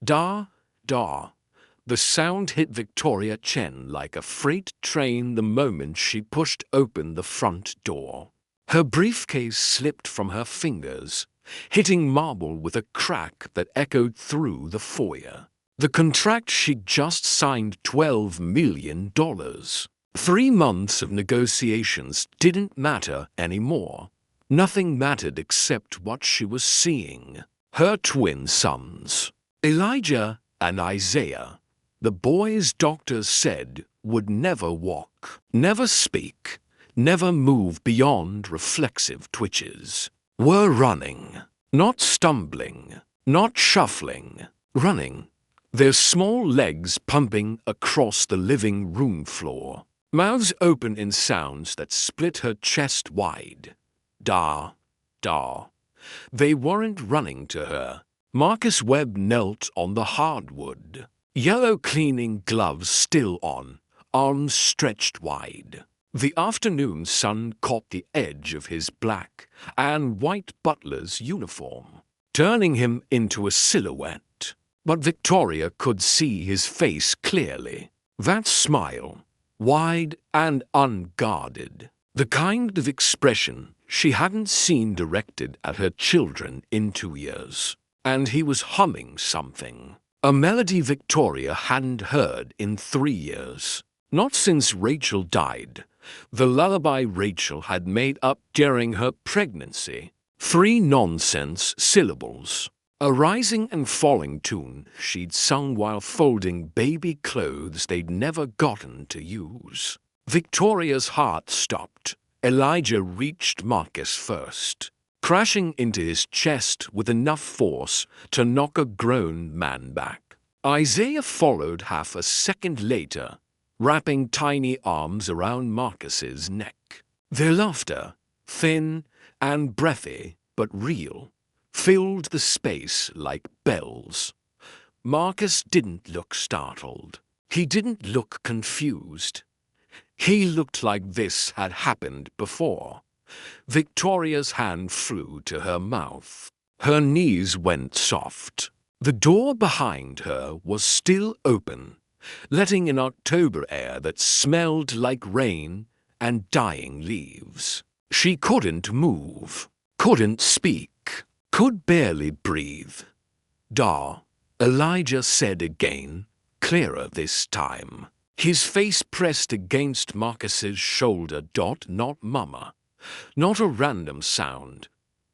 Da, da. The sound hit Victoria Chen like a freight train the moment she pushed open the front door. Her briefcase slipped from her fingers, hitting marble with a crack that echoed through the foyer. The contract she'd just signed $12 million. 3 months of negotiations didn't matter anymore. Nothing mattered except what she was seeing. Her twin sons, Elijah and Isaiah, the boys doctors said would never walk, never speak, never move beyond reflexive twitches, were running, not stumbling, not shuffling, running, their small legs pumping across the living room floor, mouths open in sounds that split her chest wide. Da, da. They weren't running to her. Marcus Webb knelt on the hardwood, yellow cleaning gloves still on, arms stretched wide. The afternoon sun caught the edge of his black and white butler's uniform, turning him into a silhouette. But Victoria could see his face clearly. That smile, wide and unguarded, the kind of expression she hadn't seen directed at her children in 2 years. And he was humming something, a melody Victoria hadn't heard in 3 years. Not since Rachel died, the lullaby Rachel had made up during her pregnancy. 3 nonsense syllables. A rising and falling tune she'd sung while folding baby clothes they'd never gotten to use. Victoria's heart stopped. Elijah reached Marcus first, crashing into his chest with enough force to knock a grown man back. Isaiah followed half a second later, wrapping tiny arms around Marcus's neck. Their laughter, thin and breathy but real, filled the space like bells. Marcus didn't look startled. He didn't look confused. He looked like this had happened before. Victoria's hand flew to her mouth. Her knees went soft. The door behind her was still open, letting in October air that smelled like rain and dying leaves. She couldn't move, couldn't speak, could barely breathe. Da, Elijah said again, clearer this time. His face pressed against Marcus's shoulder. Not mama. Not a random sound.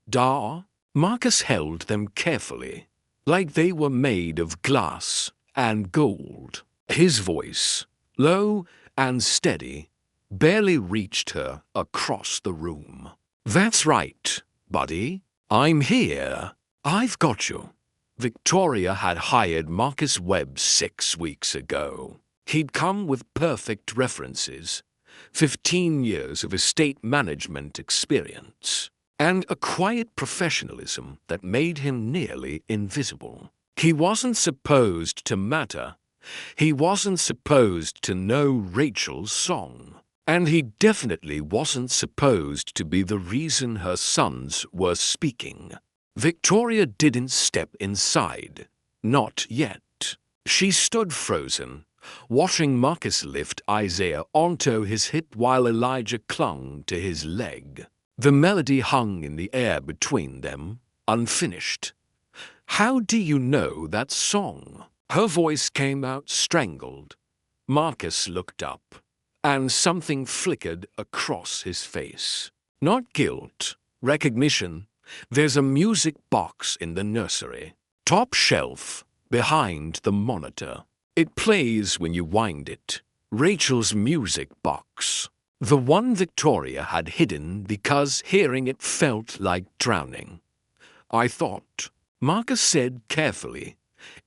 Da. Marcus held them carefully, like they were made of glass and gold. His voice, low and steady, barely reached her across the room. That's right, buddy. I'm here. I've got you. Victoria had hired Marcus Webb 6 weeks ago. He'd come with perfect references, 15 years of estate management experience, and a quiet professionalism that made him nearly invisible. He wasn't supposed to matter. He wasn't supposed to know Rachel's song. And he definitely wasn't supposed to be the reason her sons were speaking. Victoria didn't step inside. Not yet. She stood frozen, watching Marcus lift Isaiah onto his hip while Elijah clung to his leg. The melody hung in the air between them, unfinished. How do you know that song? Her voice came out strangled. Marcus looked up, and something flickered across his face. Not guilt, recognition. There's a music box in the nursery. Top shelf, behind the monitor. It plays when you wind it. Rachel's music box. The one Victoria had hidden because hearing it felt like drowning. I thought, Marcus said carefully,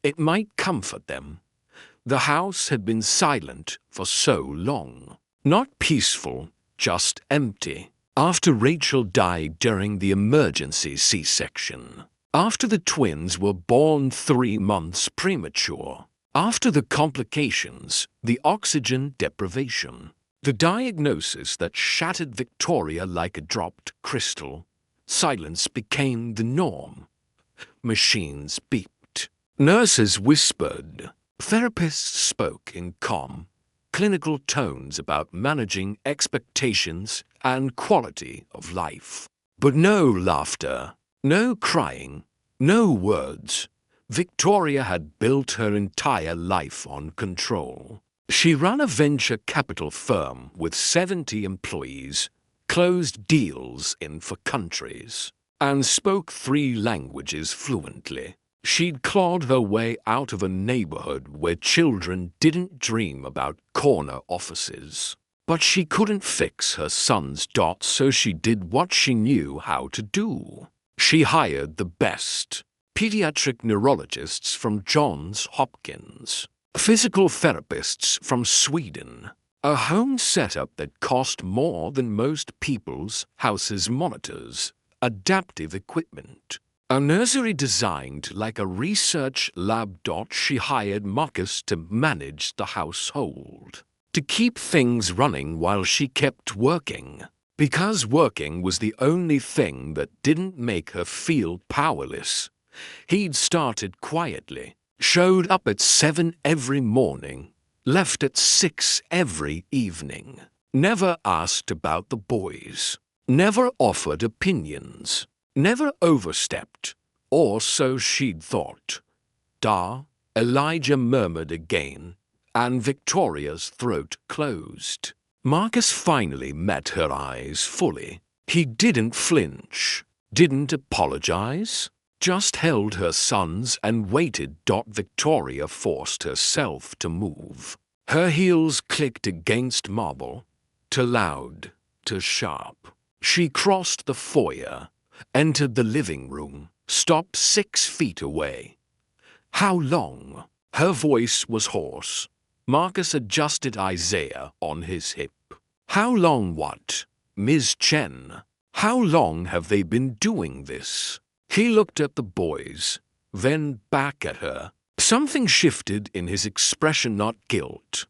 it might comfort them. The house had been silent for so long. Not peaceful, just empty. After Rachel died during the emergency C-section. After the twins were born 3 months premature. After the complications, the oxygen deprivation. The diagnosis that shattered Victoria like a dropped crystal. Silence became the norm. Machines beeped. Nurses whispered. Therapists spoke in calm, clinical tones about managing expectations and quality of life. But no laughter, no crying, no words. Victoria had built her entire life on control. She ran a venture capital firm with 70 employees, closed deals in 4 countries, and spoke 3 languages fluently. She'd clawed her way out of a neighborhood where children didn't dream about corner offices. But she couldn't fix her son's dots, so she did what she knew how to do. She hired the best pediatric neurologists from Johns Hopkins, physical therapists from Sweden, a home setup that cost more than most people's houses' monitors, adaptive equipment, a nursery designed like a research lab. She hired Marcus to manage the household, to keep things running while she kept working, because working was the only thing that didn't make her feel powerless. He'd started quietly, showed up at 7 every morning, left at 6 every evening, never asked about the boys, never offered opinions, never overstepped, or so she'd thought. Elijah murmured again, and Victoria's throat closed. Marcus finally met her eyes fully. He didn't flinch, didn't apologize, just held her sons and waited. Victoria forced herself to move. Her heels clicked against marble, too loud, too sharp. She crossed the foyer, entered the living room, stopped 6 feet away. How long? Her voice was hoarse. Marcus adjusted Isaiah on his hip. How long what? Ms. Chen. How long have they been doing this? He looked at the boys, then back at her. Something shifted in his expression, not guilt,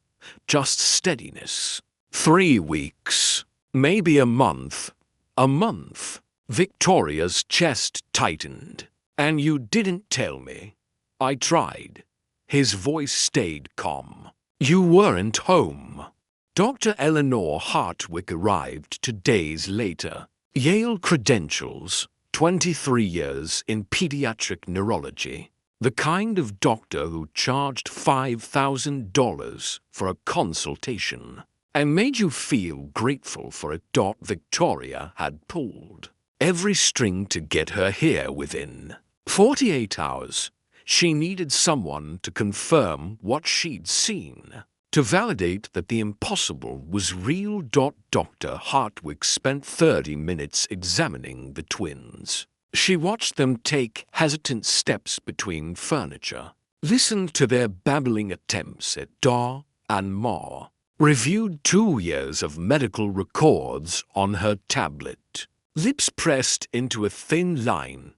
just steadiness. 3 weeks, maybe a month. A month. Victoria's chest tightened. And you didn't tell me. I tried. His voice stayed calm. You weren't home. Dr. Eleanor Hartwick arrived 2 days later. Yale credentials, 23 years in pediatric neurology. The kind of doctor who charged $5,000 for a consultation and made you feel grateful for it. Victoria had pulled every string to get her here within 48 hours. She needed someone to confirm what she'd seen, to validate that the impossible was real. Dr. Hartwick spent 30 minutes examining the twins. She watched them take hesitant steps between furniture, listened to their babbling attempts at da and ma, reviewed 2 years of medical records on her tablet. Lips pressed into a thin line,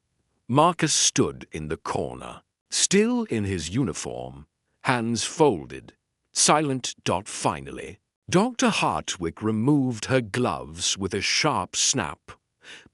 Marcus stood in the corner, still in his uniform, hands folded, silent. Finally, Dr. Hartwick removed her gloves with a sharp snap.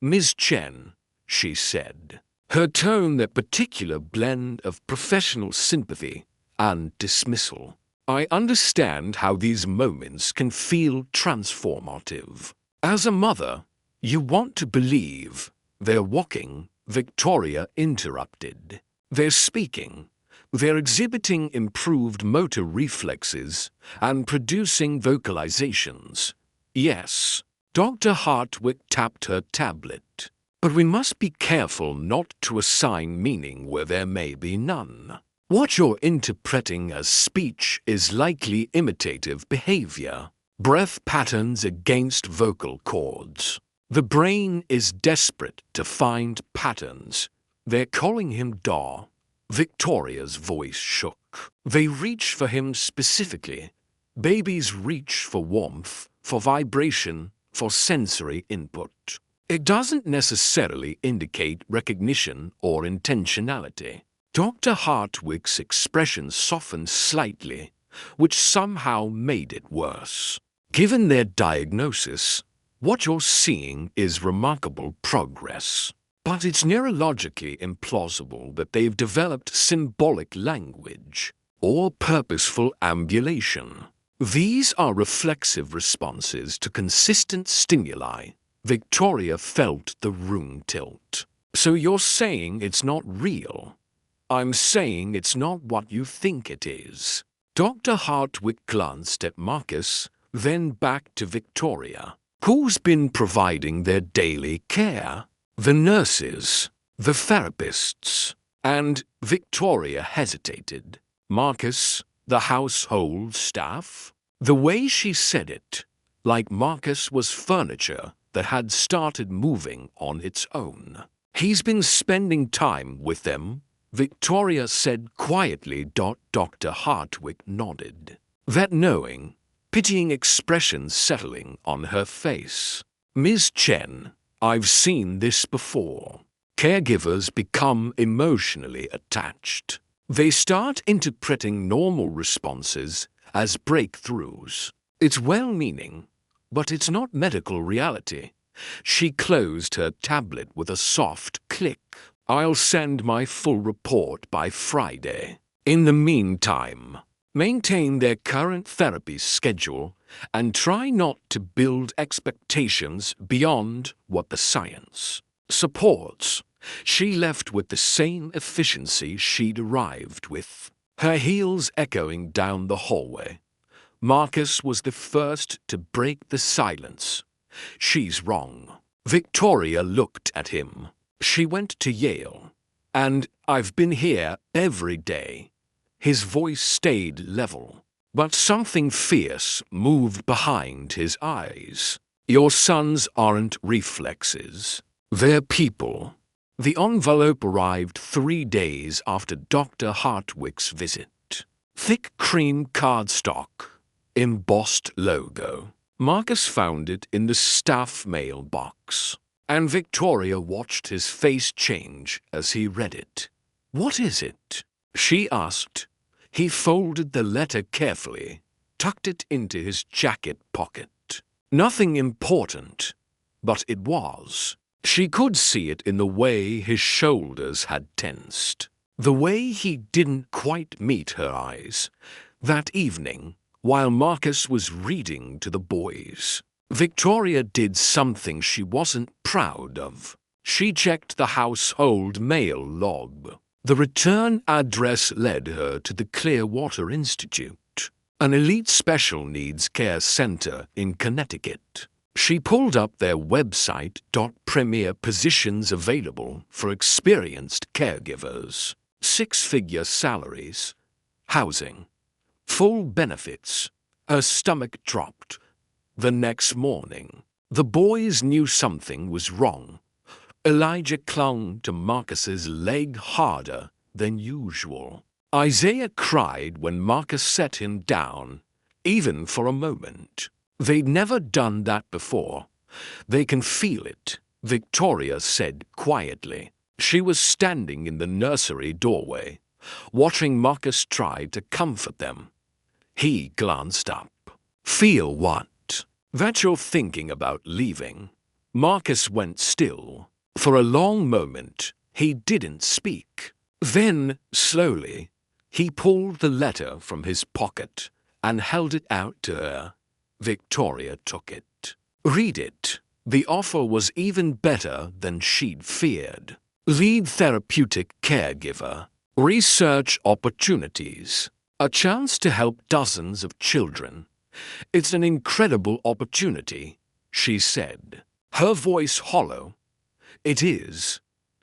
Ms. Chen, she said, her tone that particular blend of professional sympathy and dismissal. I understand how these moments can feel transformative. As a mother, you want to believe. They're walking, Victoria interrupted. They're speaking. They're exhibiting improved motor reflexes and producing vocalizations. Yes, Dr. Hartwick tapped her tablet. But we must be careful not to assign meaning where there may be none. What you're interpreting as speech is likely imitative behavior, breath patterns against vocal cords. The brain is desperate to find patterns. They're calling him Da. Victoria's voice shook. They reach for him specifically. Babies reach for warmth, for vibration, for sensory input. It doesn't necessarily indicate recognition or intentionality. Dr. Hartwick's expression softened slightly, which somehow made it worse. Given their diagnosis, what you're seeing is remarkable progress. But it's neurologically implausible that they've developed symbolic language or purposeful ambulation. These are reflexive responses to consistent stimuli. Victoria felt the room tilt. So you're saying it's not real? I'm saying it's not what you think it is. Dr. Hartwig glanced at Marcus, then back to Victoria. Who's been providing their daily care? The nurses, the therapists, and Victoria hesitated. Marcus, the household staff? The way she said it, like Marcus was furniture that had started moving on its own. He's been spending time with them, Victoria said quietly. Dr. Hartwig nodded. That knowing, pitying expression settling on her face. Ms. Chen, I've seen this before. Caregivers become emotionally attached. They start interpreting normal responses as breakthroughs. It's well-meaning, but it's not medical reality. She closed her tablet with a soft click. I'll send my full report by Friday. In the meantime, maintain their current therapy schedule and try not to build expectations beyond what the science supports. She left with the same efficiency she'd arrived with, her heels echoing down the hallway. Marcus was the first to break the silence. She's wrong. Victoria looked at him. She went to Yale, and I've been here every day. His voice stayed level, but something fierce moved behind his eyes. Your sons aren't reflexes. They're people. The envelope arrived 3 days after Dr. Hartwig's visit. Thick cream cardstock, embossed logo. Marcus found it in the staff mailbox, and Victoria watched his face change as he read it. What is it? She asked. He folded the letter carefully, tucked it into his jacket pocket. Nothing important, but it was. She could see it in the way his shoulders had tensed, the way he didn't quite meet her eyes. That evening, while Marcus was reading to the boys, Victoria did something she wasn't proud of. She checked the household mail log. The return address led her to the Clearwater Institute, an elite special needs care center in Connecticut. She pulled up their website. Premier positions available for experienced caregivers, 6-figure salaries, housing, full benefits. Her stomach dropped. The next morning, the boys knew something was wrong. Elijah clung to Marcus's leg harder than usual. Isaiah cried when Marcus set him down, even for a moment. They'd never done that before. They can feel it, Victoria said quietly. She was standing in the nursery doorway, watching Marcus try to comfort them. He glanced up. Feel what? That you're thinking about leaving. Marcus went still. For a long moment, he didn't speak. Then, slowly, he pulled the letter from his pocket and held it out to her. Victoria took it. Read it. The offer was even better than she'd feared. Lead therapeutic caregiver. Research opportunities. A chance to help dozens of children. It's an incredible opportunity, she said, her voice hollow. It is.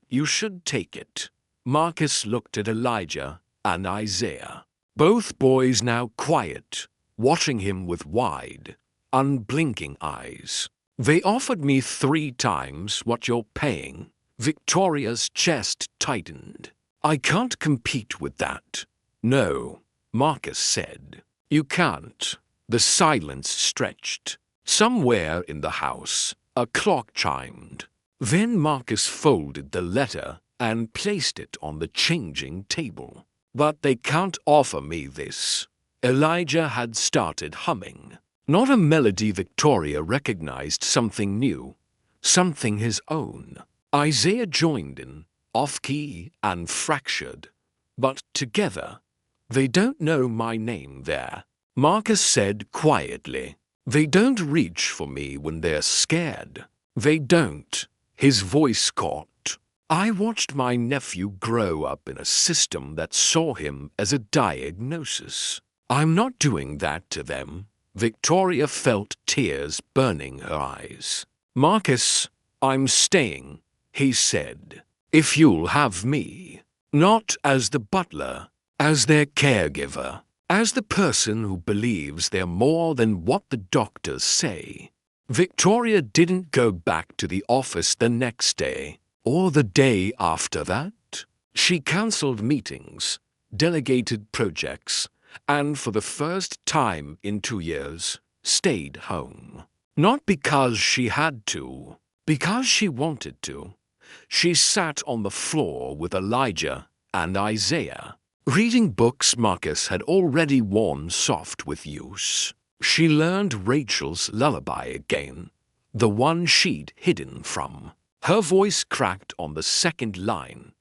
You should take it. Marcus looked at Elijah and Isaiah, both boys now quiet, watching him with wide, unblinking eyes. They offered me 3 times what you're paying. Victoria's chest tightened. I can't compete with that. No, Marcus said. You can't. The silence stretched. Somewhere in the house, a clock chimed. Then Marcus folded the letter and placed it on the changing table. But they can't offer me this. Elijah had started humming. Not a melody. Victoria recognized something new, something his own. Isaiah joined in, off-key and fractured, but together. They don't know my name there, Marcus said quietly. They don't reach for me when they're scared. They don't. His voice caught. I watched my nephew grow up in a system that saw him as a diagnosis. I'm not doing that to them. Victoria felt tears burning her eyes. Marcus, I'm staying, he said. If you'll have me. Not as the butler, as their caregiver, as the person who believes they're more than what the doctors say. Victoria didn't go back to the office the next day, or the day after that. She cancelled meetings, delegated projects, and for the first time in 2 years, stayed home. Not because she had to, because she wanted to. She sat on the floor with Elijah and Isaiah, reading books Marcus had already worn soft with use. She learned Rachel's lullaby again, the one she'd hidden from. Her voice cracked on the second line,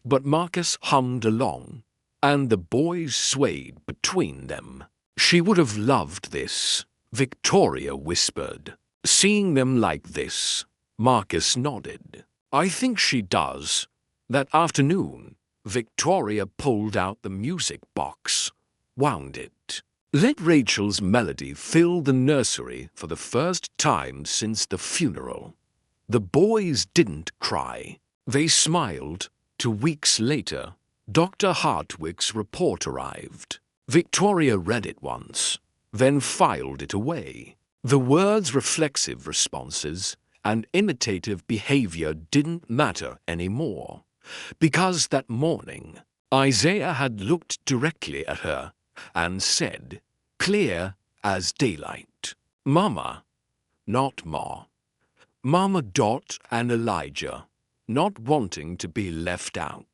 but Marcus hummed along, and the boys swayed between them. She would have loved this, Victoria whispered. Seeing them like this, Marcus nodded. I think she does. That afternoon, Victoria pulled out the music box, wound it. Let Rachel's melody fill the nursery for the first time since the funeral. The boys didn't cry. They smiled. 2 weeks later, Dr. Hartwig's report arrived. Victoria read it once, then filed it away. The words reflexive responses and imitative behavior didn't matter anymore, because that morning Isaiah had looked directly at her and said, clear as daylight, Mama, not Ma. Mama Dot and Elijah, not wanting to be left out,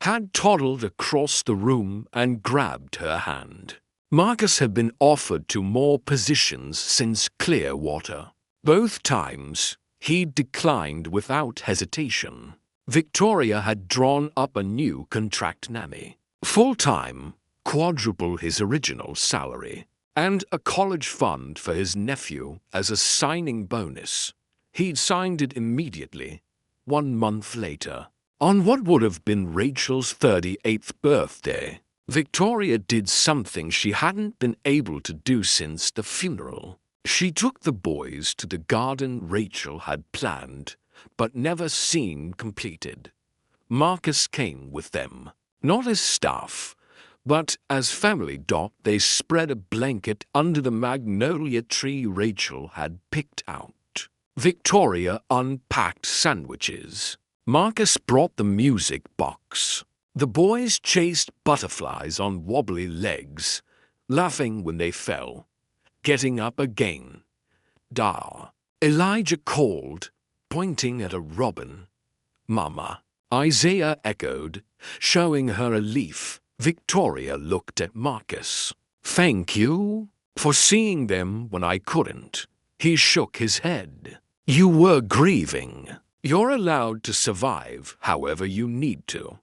had toddled across the room and grabbed her hand. Marcus had been offered 2 more positions since Clearwater. Both times, he declined without hesitation. Victoria had drawn up a new contract nanny, full-time, quadruple his original salary, and a college fund for his nephew as a signing bonus. He'd signed it immediately, 1 month later. On what would have been Rachel's 38th birthday, Victoria did something she hadn't been able to do since the funeral. She took the boys to the garden Rachel had planned, but never seen completed. Marcus came with them, not as staff, but as family. They spread a blanket under the magnolia tree Rachel had picked out. Victoria unpacked sandwiches. Marcus brought the music box. The boys chased butterflies on wobbly legs, laughing when they fell, getting up again. Da. Elijah called, pointing at a robin. Mama. Isaiah echoed, showing her a leaf. Victoria looked at Marcus. Thank you for seeing them when I couldn't. He shook his head. You were grieving. You're allowed to survive however you need to.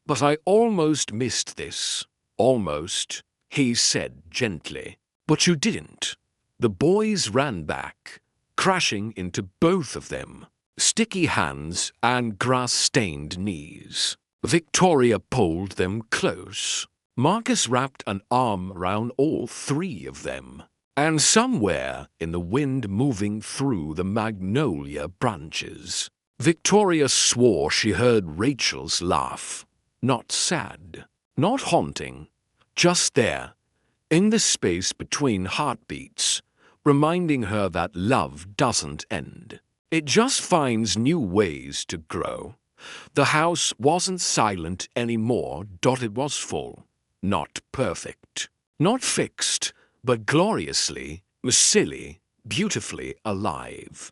But I almost missed this. Almost, he said gently. But you didn't. The boys ran back, crashing into both of them. Sticky hands and grass-stained knees. Victoria pulled them close. Marcus wrapped an arm around all 3 of them. And somewhere in the wind moving through the magnolia branches, Victoria swore she heard Rachel's laugh. Not sad, not haunting, just there, in the space between heartbeats, reminding her that love doesn't end. It just finds new ways to grow. The house wasn't silent anymore. It was full. Not perfect. Not fixed, but gloriously, silly, beautifully alive.